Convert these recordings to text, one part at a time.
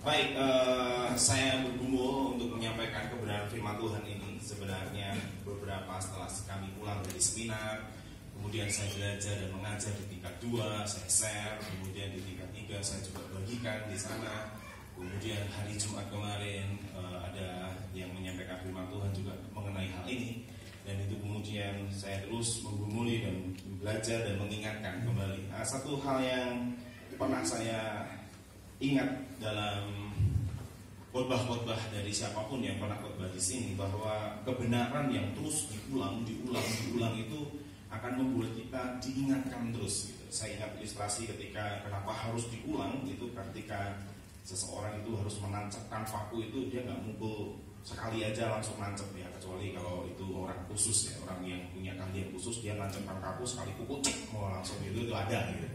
Baik, saya bergumul untuk menyampaikan kebenaran firman Tuhan ini. Sebenarnya beberapa setelah kami pulang dari seminar, kemudian saya belajar dan mengajar di tingkat 2, saya share, kemudian di tingkat 3 saya juga bagikan di sana. Kemudian hari Jumat kemarin ada yang menyampaikan firman Tuhan juga mengenai hal ini. Dan itu kemudian saya terus menggumuli dan belajar dan mengingatkan kembali. Satu hal yang pernah saya ingat dalam khotbah-khotbah dari siapapun yang pernah khotbah di sini, bahwa kebenaran yang terus diulang itu akan membuat kita diingatkan terus. Gitu. Saya ingat ilustrasi ketika kenapa harus diulang itu ketika seseorang itu harus menancapkan paku itu, dia nggak mukul sekali aja langsung nancep ya, kecuali kalau itu orang khusus ya, orang yang punya keahlian khusus, dia nancapkan paku sekali pukul cek mau langsung itu ada gitu.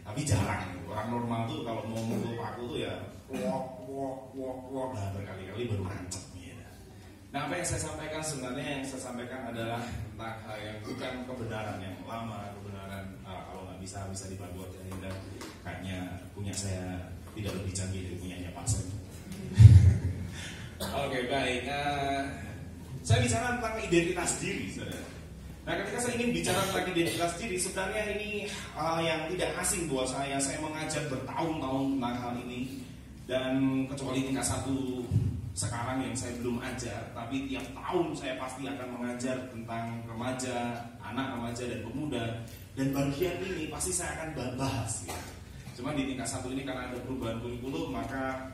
Tapi jarang gitu. Orang normal tuh kalau mau mukul paku tuh ya wok nah berkali-kali baru nancep gitu. Nah, apa yang saya sampaikan sebenarnya, yang saya sampaikan adalah tentang hal yang bukan kebenaran yang lama, kebenaran kalau nggak bisa dibantu aja. Dan kayaknya punya saya tidak lebih canggih dari punyanya Pak Sen. Oke, baik. Saya bicara tentang identitas diri, saudara. Nah, ketika saya ingin bicara tentang identitas diri, sebenarnya ini yang tidak asing buat saya. Saya mengajar bertahun-tahun tentang hal ini. Dan kecuali tingkat 1 sekarang yang saya belum ajar, tapi tiap tahun saya pasti akan mengajar tentang remaja, anak remaja dan pemuda. Dan bagian ini pasti saya akan bahas ya. Cuma di tingkat 1 ini karena ada perubahan kurikulum, maka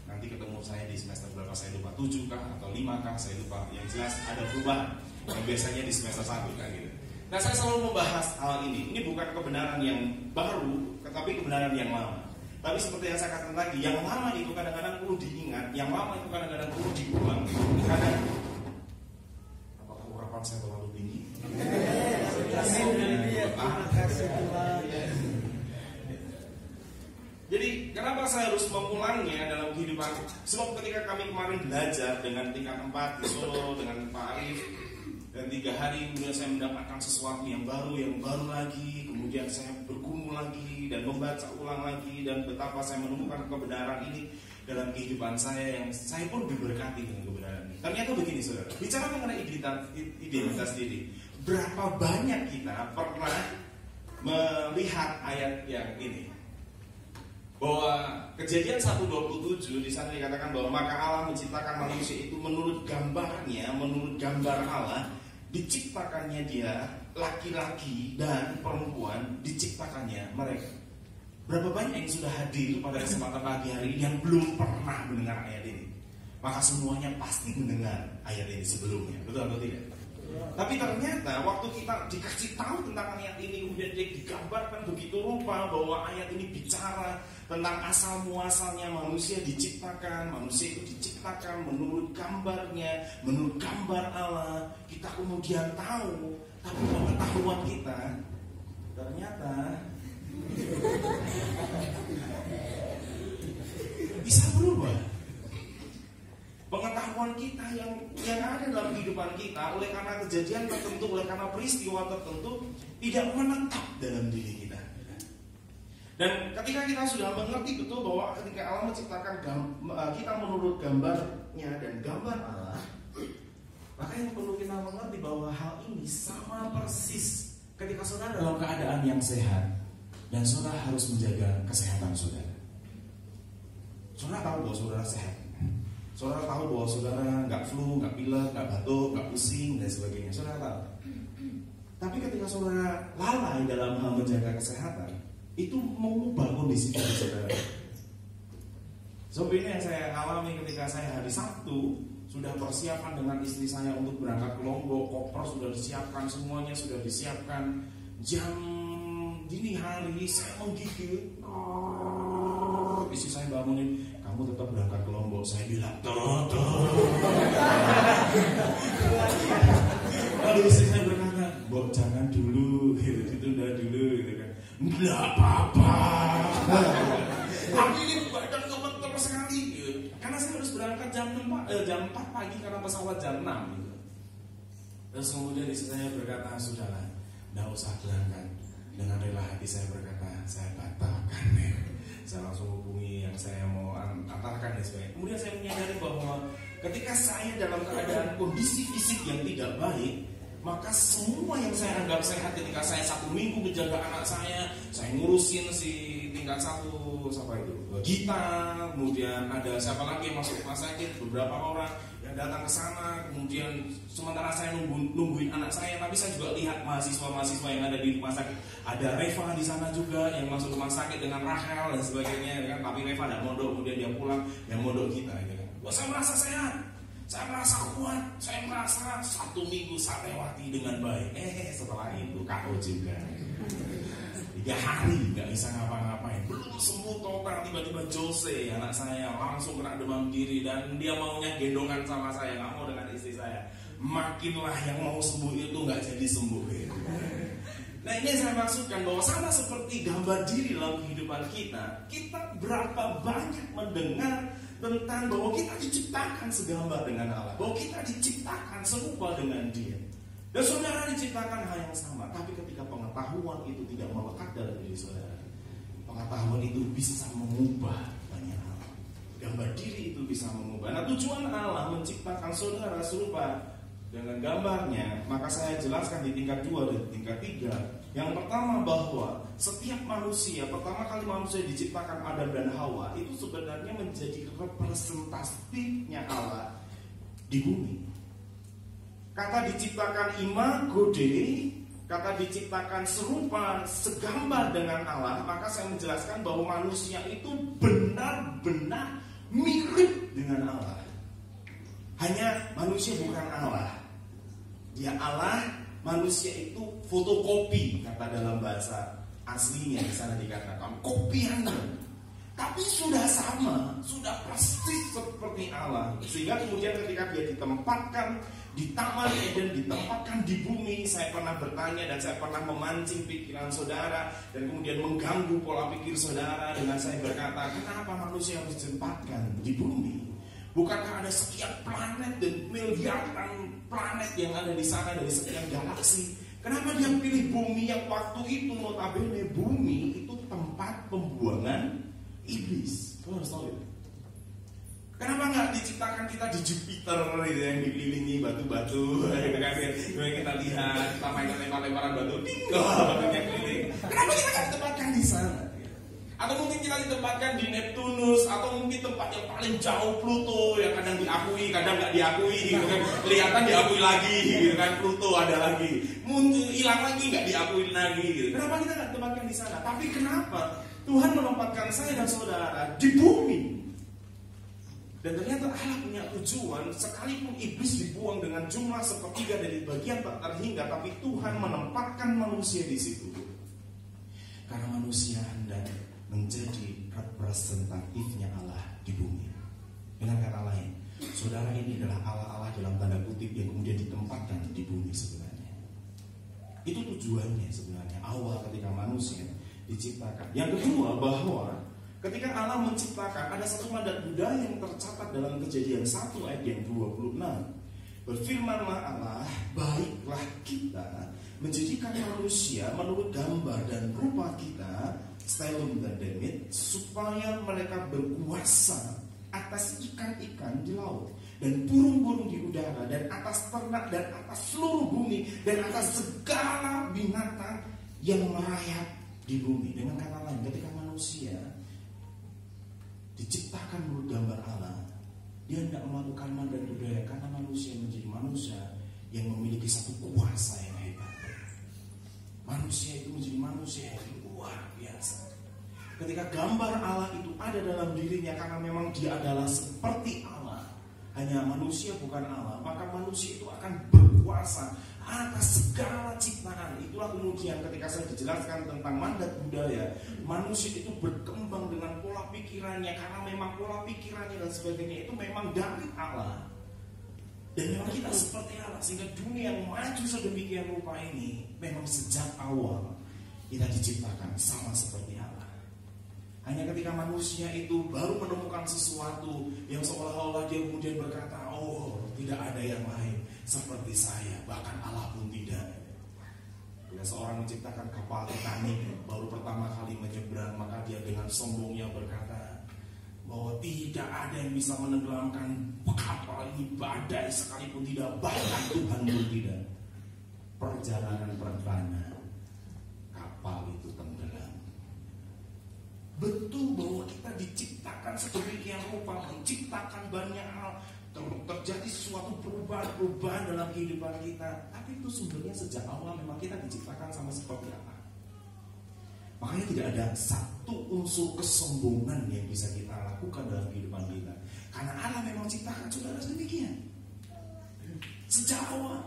nanti ketemu saya di semester berapa saya lupa, 7 kah atau 5 kah saya lupa. Yang jelas ada perubahan yang biasanya di semester 1 kan gitu. Nah, saya selalu membahas hal ini. Ini bukan kebenaran yang baru, tetapi kebenaran yang lama. Tapi seperti yang saya katakan tadi, yang lama itu kadang-kadang perlu diingat, yang lama itu kadang-kadang perlu diulang. Kadang, apakah urapan saya terlalu tinggi? Jadi kenapa saya harus memulangnya dalam kehidupan? Sebab ketika kami kemarin belajar dengan tingkat 4 di Solo dengan Pak Arif, dan 3 hari kemudian saya mendapatkan sesuatu yang baru lagi. Kemudian saya bergumul lagi dan membaca ulang lagi, dan betapa saya menemukan kebenaran ini dalam kehidupan saya, yang saya pun diberkati dengan kebenaran ini. Ternyata begini saudara, bicara mengenai identitas diri, berapa banyak kita pernah melihat ayat yang ini, bahwa Kejadian 1:27 di sana dikatakan bahwa maka Allah menciptakan manusia itu menurut gambarnya, menurut gambar Allah diciptakannya dia, laki-laki dan perempuan diciptakannya mereka. Berapa banyak yang sudah hadir pada kesempatan pagi hari ini yang belum pernah mendengar ayat ini? Maka semuanya pasti mendengar ayat ini sebelumnya, betul atau tidak? Tapi ternyata waktu kita dikasih tahu tentang ayat ini, kemudian digambarkan begitu rupa bahwa ayat ini bicara tentang asal muasalnya manusia diciptakan. Manusia itu diciptakan menurut gambarnya, menurut gambar Allah. Kita kemudian tahu, tapi pengetahuan kita ternyata bisa berubah. Pengetahuan kita yang ada dalam kehidupan kita oleh karena kejadian tertentu, oleh karena peristiwa tertentu tidak menetap dalam diri kita. Dan ketika kita sudah mengerti betul bahwa ketika Allah menciptakan kita menurut gambarnya dan gambar Allah, maka yang perlu kita mengerti bahwa hal ini sama persis ketika saudara dalam keadaan yang sehat dan saudara harus menjaga kesehatan saudara. Saudara tahu bahwa saudara sehat. Saudara tahu bahwa saudara nggak flu, nggak pilek, nggak batuk, nggak pusing dan sebagainya. Saudara tahu. Tapi ketika saudara lalai dalam hal menjaga kesehatan, itu mengubah kondisi diri saudara. So ini yang saya alami ketika saya hari Sabtu sudah persiapan dengan istri saya untuk berangkat ke Lombok, koper sudah disiapkan, semuanya sudah disiapkan. Jam dini hari saya menggigil, istri saya bangunin, kamu tetap berangkat ke Lombok. Saya bilang, lalu istri saya berkata, Mbok jangan dulu, ditunda dulu, gitu kan. Nggak apa-apa. Tapi ini badan gemeter sekali, gitu. Karena saya harus berangkat jam 4 pagi karena pesawat jam 6, gitu. Terus kemudian istri saya berkata, sudahlah, nggak usah berangkat. Dengan rela hati saya berkata, saya batalkan. Saya langsung hubungi yang saya mau antarkan lain sebagainya. Kemudian saya menyadari bahwa ketika saya dalam keadaan kondisi fisik yang tidak baik, maka semua yang saya anggap sehat ketika saya 1 minggu menjaga anak saya ngurusin si tingkat 1, siapa itu? Gita, kemudian ada siapa lagi yang masuk rumah sakit, beberapa orang yang datang ke sana, kemudian sementara saya nungguin anak saya, tapi saya juga lihat mahasiswa-mahasiswa yang ada di rumah sakit. Ada Reva di sana juga yang masuk rumah sakit dengan Rahel dan sebagainya, kan? Tapi Reva tidak mondok, kemudian dia pulang, yang mondok kita, gitu kan? Wah, saya merasa sehat. Saya merasa kuat, saya merasa 1 minggu saya lewati dengan baik. Setelah itu KO juga. 3 hari nggak bisa ngapa-ngapain, belum sembuh total. Tiba-tiba Jose, anak saya, langsung kena demam diri dan dia maunya gendongan sama saya, nggak mau dengan istri saya. Makinlah yang mau sembuh itu nggak jadi sembuh. Nah, ini saya maksudkan bahwa sama seperti gambar diri dalam kehidupan kita berapa banyak mendengar tentang bahwa kita diciptakan segambar dengan Allah, bahwa kita diciptakan serupa dengan Dia. Dan saudara diciptakan hal yang sama, tapi ketika pengetahuan itu tidak melekat dalam diri saudara, pengetahuan itu bisa mengubah banyak hal. Gambar diri itu bisa mengubah. Nah, tujuan Allah menciptakan saudara serupa dengan gambarnya, maka saya jelaskan di tingkat 2 dan tingkat 3. Yang pertama bahwa setiap manusia, pertama kali manusia diciptakan Adam dan Hawa, itu sebenarnya menjadi representatifnya Allah di bumi. Kata diciptakan imago Dei, kata diciptakan serupa, segambar dengan Allah, maka saya menjelaskan bahwa manusia itu benar-benar mirip dengan Allah. Hanya manusia bukan Allah. Dia Allah, manusia itu fotokopi, kata dalam bahasa aslinya di sana dikatakan kopiannya. Tapi sudah sama, sudah persis seperti Allah. Sehingga kemudian ketika dia ditempatkan di Taman Eden, ditempatkan di bumi, saya pernah bertanya dan saya pernah memancing pikiran saudara dan kemudian mengganggu pola pikir saudara dengan saya berkata, kenapa manusia harus ditempatkan di bumi? Bukankah ada sekian planet dan miliaran planet yang ada di sana dari sekian galaksi? Kenapa dia pilih bumi yang waktu itu notabene bumi itu tempat pembuangan iblis? Kamu harus tahu itu. Kenapa nggak diciptakan kita di Jupiter gitu, yang dikelilingi batu-batu, yang kita lihat, kita main lempar-lemparan batu, batunya keliling. Kenapa kita nggak ditempatkan di sana? Atau mungkin kita ditempatkan di Neptunus, atau mungkin tempat yang paling jauh Pluto, yang kadang diakui, kadang nggak diakui, gitu kan? Kelihatan diakui lagi, gitu kan? Pluto ada lagi, hilang lagi nggak diakui lagi, gitu. Kenapa kita nggak ditempatkan di sana? Tapi kenapa Tuhan menempatkan saya dan saudara di bumi? Dan ternyata Allah punya tujuan, sekalipun iblis dibuang dengan jumlah 1/3 dari bagian tak terhingga, tapi Tuhan menempatkan manusia di situ. Karena manusia hendak menjadi representatifnya Allah di bumi. Dengan kata lain, saudara ini adalah Allah-Allah dalam tanda kutip yang kemudian ditempatkan di bumi sebenarnya. Itu tujuannya sebenarnya awal ketika manusia diciptakan. Yang kedua bahwa ketika Allah menciptakan, ada satu mandat budaya yang tercatat dalam Kejadian 1 ayat yang 26. Berfirmanlah Allah, baiklah kita menjadikan manusia menurut gambar dan rupa kita, Stelum dan Demit, supaya mereka berkuasa atas ikan-ikan di laut dan burung-burung di udara dan atas ternak dan atas seluruh bumi dan atas segala binatang yang merayap di bumi. Dengan kata lain, ketika manusia diciptakan menurut gambar Allah, dia tidak melakukan mandat budaya karena manusia menjadi manusia yang memiliki satu kuasa yang hebat. Manusia itu menjadi manusia yang luar biasa. Ketika gambar Allah itu ada dalam dirinya, karena memang dia adalah seperti Allah, hanya manusia bukan Allah, maka manusia itu akan berkuasa atas segala ciptaan. Itulah kemudian ketika saya dijelaskan tentang mandat budaya, manusia itu berkembang dengan pola pikirannya, karena memang pola pikirannya dan sebagainya itu memang dari Allah. Dan memang kita seperti Allah, sehingga dunia yang maju sedemikian rupa ini memang sejak awal kita diciptakan sama seperti Allah. Hanya ketika manusia itu baru menemukan sesuatu yang seolah-olah dia kemudian berkata, oh tidak ada yang lain seperti saya, bahkan Allah pun tidak. Bila seorang menciptakan kapal Titanic baru pertama kali menyeberang, maka dia dengan sombongnya berkata, bahwa tidak ada yang bisa menenggelamkan kapal ini, badai sekalipun tidak, bahkan Tuhan pun tidak. Perjalanan perdana kapal itu tenggelam. Betul bahwa kita diciptakan sedemikian rupa, menciptakan banyak hal, terjadi suatu perubahan dalam kehidupan kita. Tapi itu sumbernya sejak awal memang kita diciptakan sama seperti apa. Makanya tidak ada satu unsur kesombongan yang bisa kita lakukan dalam kehidupan kita. Karena Allah memang ciptakan saudara sedemikian sejak awal,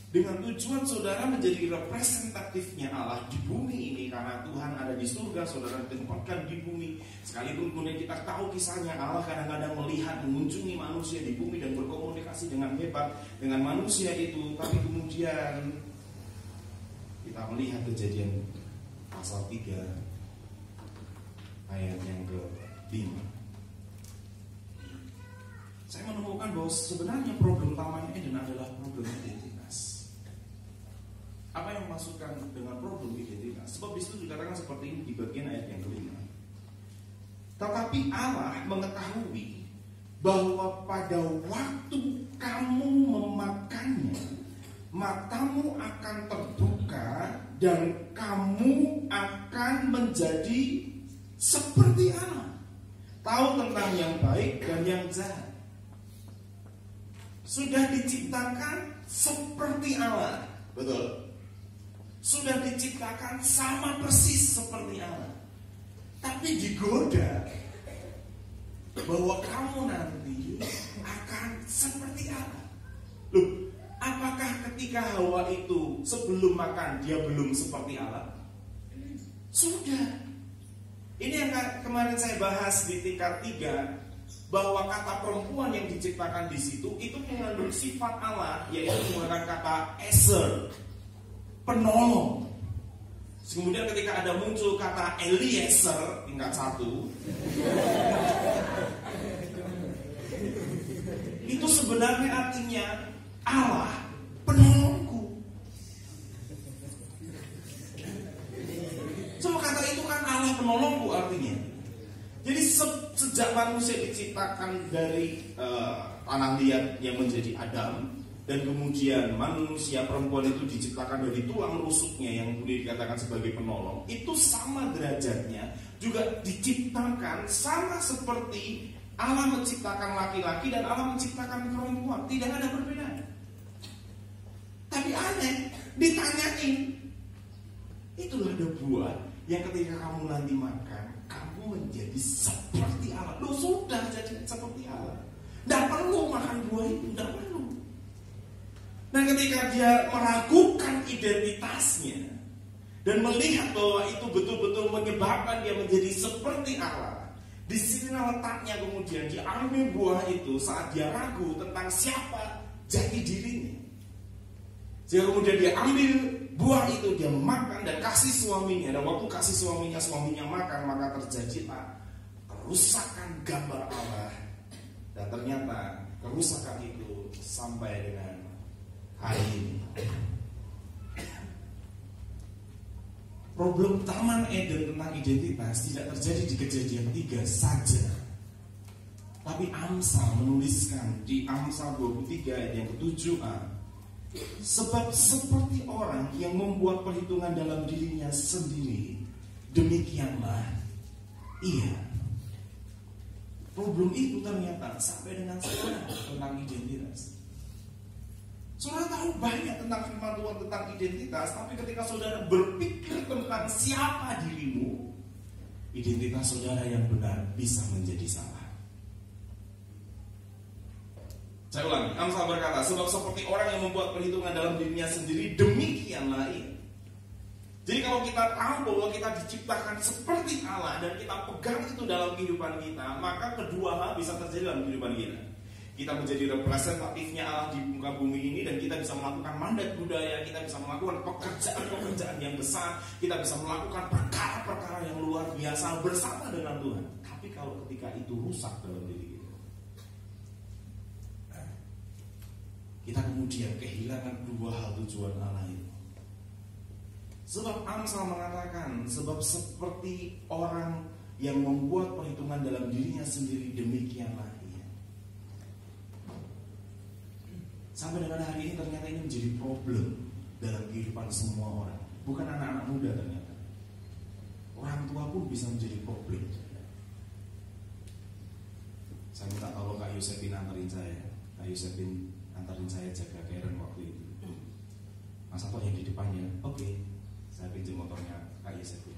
dengan tujuan saudara menjadi representatifnya Allah di bumi ini. Karena Tuhan ada di surga, saudara ditempatkan di bumi. Sekalipun kemudian kita tahu kisahnya, Allah kadang-kadang melihat, mengunjungi manusia di bumi dan berkomunikasi dengan hebat dengan manusia itu. Tapi kemudian kita melihat Kejadian pasal 3 ayat yang ke-5, saya menemukan bahwa sebenarnya problem utamanya Eden adalah problem identitas. Apa yang dimaksudkan dengan problem identitas? Sebab disitu dikatakan seperti ini di bagian ayat yang ke-5. Tetapi Allah mengetahui bahwa pada waktu kamu memakannya, matamu akan terbuka dan kamu akan menjadi seperti Allah, tahu tentang yang baik dan yang jahat. Sudah diciptakan seperti Allah, betul. Sudah diciptakan sama persis seperti Allah. Tapi digoda bahwa kamu nanti akan seperti Allah. Loh, apakah ketika Hawa itu sebelum makan dia belum seperti Allah? Sudah. Ini yang kemarin saya bahas di tingkat 3, bahwa kata perempuan yang diciptakan di situ itu mengandung sifat Allah, yaitu menggunakan kata Ezer, penolong. Kemudian ketika ada muncul kata Eliezer tingkat 1, itu sebenarnya artinya Allah penolongku. Cuma kata itu kan Allah penolongku artinya. Jadi sejak manusia diciptakan dari tanah liat yang menjadi Adam, dan kemudian manusia perempuan itu diciptakan dari tulang rusuknya yang boleh dikatakan sebagai penolong, itu sama derajatnya juga diciptakan sama seperti Allah menciptakan laki-laki dan Allah menciptakan perempuan. Tidak ada perbedaan. Tapi aneh, ditanyain, itulah ada buah yang ketika kamu nanti makan, kamu menjadi seperti Allah. Loh, sudah jadi seperti Allah. Tidak perlu makan buah itu, tidak perlu. Nah, ketika dia meragukan identitasnya dan melihat bahwa itu betul-betul menyebabkan dia menjadi seperti Allah, di sini letaknya kemudian diambil buah itu saat dia ragu tentang siapa jati dirinya. Sehingga kemudian dia ambil buah itu, dia makan dan kasih suaminya. Dan waktu kasih suaminya makan, maka terjadilah kerusakan gambar Allah. Dan ternyata kerusakan itu sampai dengan hari ini. Problem Taman Eden tentang identitas tidak terjadi di Kejadian 3 saja. Tapi Amsal menuliskan di Amsal 23 ayat yang ke-7a, sebab seperti orang yang membuat perhitungan dalam dirinya sendiri, demikianlah ia. Problem itu ternyata sampai dengan sekarang tentang identitas. Saudara tahu banyak tentang firman Tuhan tentang identitas, tapi ketika saudara berpikir tentang siapa dirimu, identitas saudara yang benar bisa menjadi salah. Saya ulangi, Amsal berkata, sebab seperti orang yang membuat perhitungan dalam dirinya sendiri, demikianlah ia. Jadi kalau kita tahu bahwa kita diciptakan seperti Allah dan kita pegang itu dalam kehidupan kita, maka kedua hal bisa terjadi dalam kehidupan kita. Kita menjadi representatifnya Allah di muka bumi ini, dan kita bisa melakukan mandat budaya, kita bisa melakukan pekerjaan-pekerjaan yang besar, kita bisa melakukan perkara-perkara yang luar biasa bersama dengan Tuhan. Tapi kalau ketika itu rusak dalam diri kita, kita kemudian kehilangan dua hal tujuan Allah itu. Sebab Amsal mengatakan, sebab seperti orang yang membuat perhitungan dalam dirinya sendiri, demikianlah ia. Sampai dengan hari ini ternyata ini menjadi problem dalam kehidupan semua orang. Bukan anak-anak muda ternyata. Orang tua pun bisa menjadi problem. Saya minta tolong Kak Yosepin antarin saya. Kak Yosepin antarin saya jaga Karen waktu itu. Mas Anto yang di depannya, oke. Saya pinjam motornya Kak Yosepin.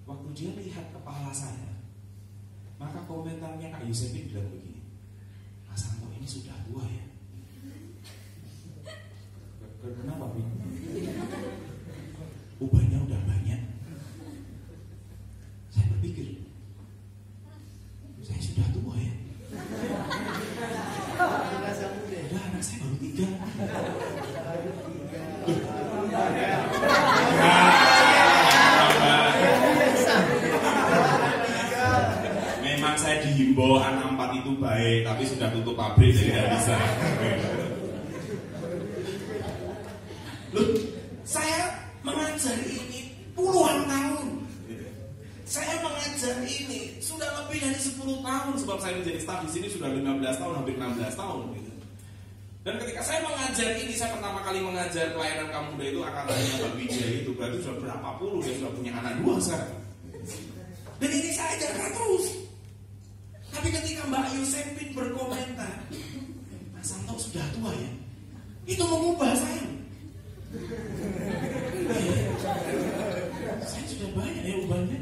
Waktu dia lihat kepala saya, maka komentarnya Kak Yosepin bilang begini, Mas Anto ini sudah tua ya. Kenapa Bi? Ubahnya udah banyak. Saya berpikir, saya sudah tua ya. Udah anak saya baru 3. Memang saya dihimbau anak 4 itu baik, tapi sudah tutup pabrik jadi tidak bisa. Loh, saya mengajar ini puluhan tahun. Saya mengajar ini sudah lebih dari 10 tahun, sebab saya menjadi staf di sini sudah 15 tahun, hampir 16 tahun gitu. Dan ketika saya mengajar ini, saya pertama kali mengajar pelayanan kaum muda itu angkatannya Mbak Widya itu, berarti sudah berapa puluh, dia sudah punya anak 2 sekarang. Dan ini saya ajarkan terus. Tapi ketika Mbak Yosepin berkomentar, Mas Anto sudah tua ya, itu mengubah saya. Saya sudah banyak ya ubahnya.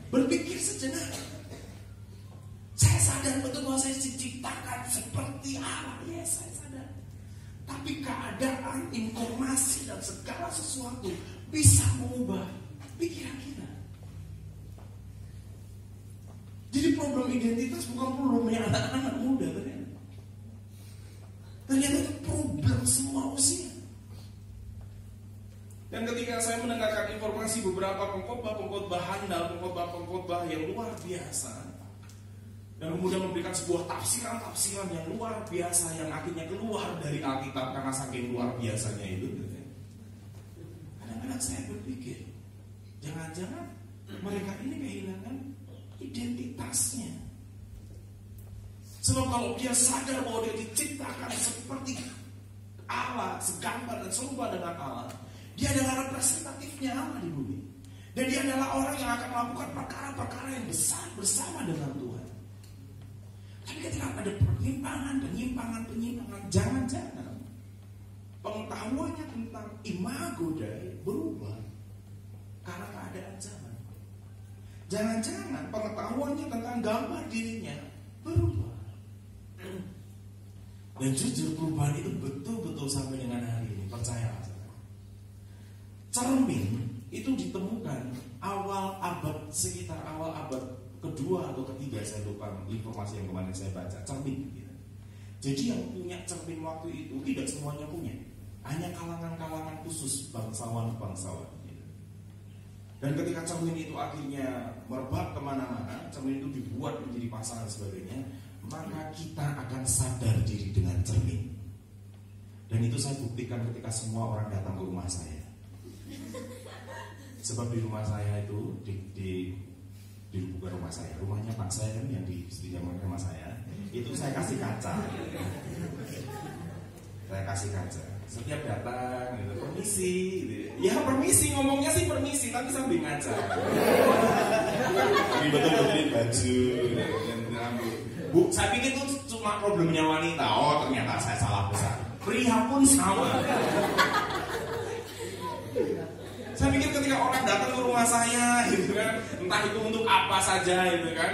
Berpikir sejenak, saya sadar betul bahwa saya diciptakan seperti Allah. Ya, saya sadar. Tapi keadaan, informasi dan segala sesuatu bisa mengubah pikiran kita. Jadi problem identitas bukan problemnya anak-anak muda ternyata. Ternyata itu problem semua usia. Dan ketika saya mendengarkan informasi beberapa pengkhotbah handal, pengkhotbah yang luar biasa, dan kemudian memberikan sebuah tafsiran yang luar biasa yang akhirnya keluar dari Alkitab karena saking luar biasanya itu. Kadang-kadang saya berpikir, jangan-jangan mereka ini kehilangan identitasnya. Sebab kalau dia sadar bahwa dia diciptakan seperti Allah, segambar dan serupa dengan Allah, dia adalah representatifnya Allah di bumi. Dan dia adalah orang yang akan melakukan perkara-perkara yang besar bersama dengan Tuhan. Tapi ketika ada penyimpangan, jangan-jangan pengetahuannya tentang imago Dei berubah karena keadaan zaman. Jangan-jangan pengetahuannya tentang gambar dirinya berubah. Dan jujur perubahan itu betul-betul sampai dengan hari ini, percayalah. Cermin itu ditemukan sekitar awal abad kedua atau ketiga, saya lupa informasi yang kemarin saya baca. Cermin gitu. Jadi yang punya cermin waktu itu tidak semuanya punya, hanya kalangan-kalangan khusus, bangsawan-bangsawan gitu. Dan ketika cermin itu akhirnya merebak kemana-mana, cermin itu dibuat menjadi pasangan sebagainya, maka kita akan sadar diri dengan cermin. Dan itu saya buktikan ketika semua orang datang ke rumah saya. Sebab di rumah saya itu bukan rumah saya, rumahnya Pak saya kan yang di rumah saya, itu saya kasih kaca. Saya kasih kaca. Setiap datang gitu, permisi gitu. Ya permisi, ngomongnya sih permisi, tapi sambil ngaca. Ini betul-betulin baju dan rambut. Bu, saya pikir itu cuma problemnya wanita. Oh, ternyata saya salah besar. Pria pun sama. Saya pikir ketika orang datang ke rumah saya, gitu kan, entah itu untuk apa saja, gitu kan.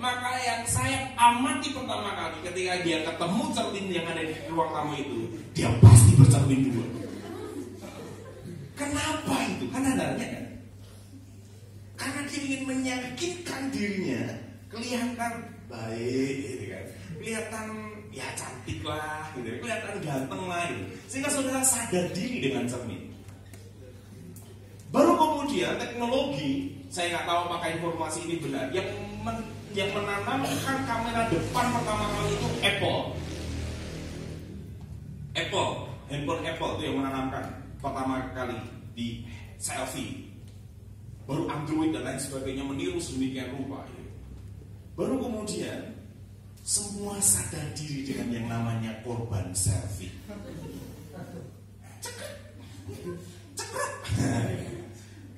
Maka yang saya amati pertama kali ketika dia ketemu cermin yang ada di ruang tamu itu, dia pasti bercermin dulu. Kenapa itu? Kan adanya kan? Karena dia ingin meyakinkan dirinya, kelihatan baik, gitu kan. Kelihatan ya cantik lah, gitu. Kelihatan ganteng lah, gitu. Sehingga saudara sadar diri dengan cermin. Baru kemudian teknologi, saya nggak tahu apakah informasi ini benar, yang menanamkan kamera depan pertama kali itu handphone Apple itu yang menanamkan pertama kali di selfie. baru Android dan lain sebagainya meniru sedemikian rupa. Baru kemudian semua sadar diri dengan yang namanya korban selfie. Cekrek.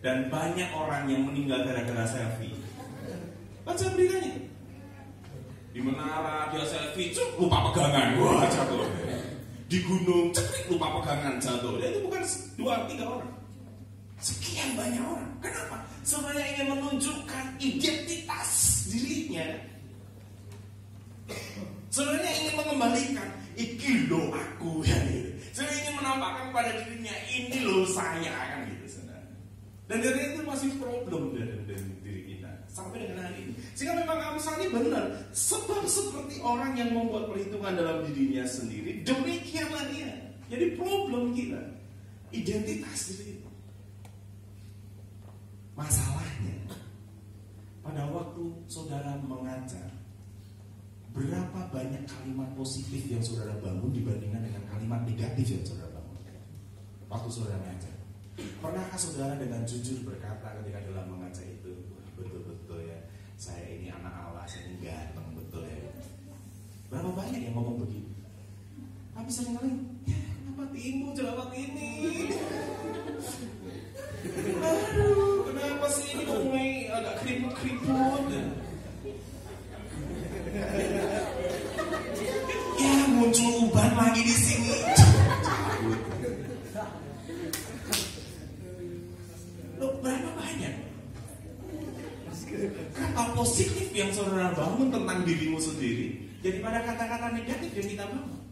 Dan banyak orang yang meninggal gara-gara selfie. Baca beritanya. Di menara dia selfie, lupa pegangan, wah jatuh. Di gunung, cekrek lupa pegangan, jatuh. Itu bukan 2-3 orang. Sekian banyak orang. Kenapa? Sebenarnya ingin menunjukkan identitas dirinya. Sebenarnya ingin mengembalikan, iki lo aku ya gitu. Sebenarnya ingin menampakkan pada dirinya, ini lo saya kan gitu sebenarnya. Dan dari itu masih problem dari diri kita sampai dengan hari ini. Sehingga memang Amsal ini benar. Sebab seperti orang yang membuat perhitungan dalam dirinya sendiri, demikianlah dia. Jadi problem kita identitas diri. Masalahnya, pada waktu saudara mengajar, berapa banyak kalimat positif yang saudara bangun dibandingkan dengan kalimat negatif yang saudara bangun waktu saudara mengajar? Pernahkah saudara dengan jujur berkata ketika dalam mengajar itu, betul-betul ya, saya ini anak Allah, saya ini ganteng, betul ya? Berapa banyak yang ngomong begitu? Tapi seringkali, ya kenapa timu jawab ini? Aduh, kenapa sih ini mulai agak keriput-keriput? Ya muncul uban lagi di sini. Loh, berapa banyak kata positif yang saudara bangun tentang dirimu sendiri daripada kata-kata negatif yang kita bangun?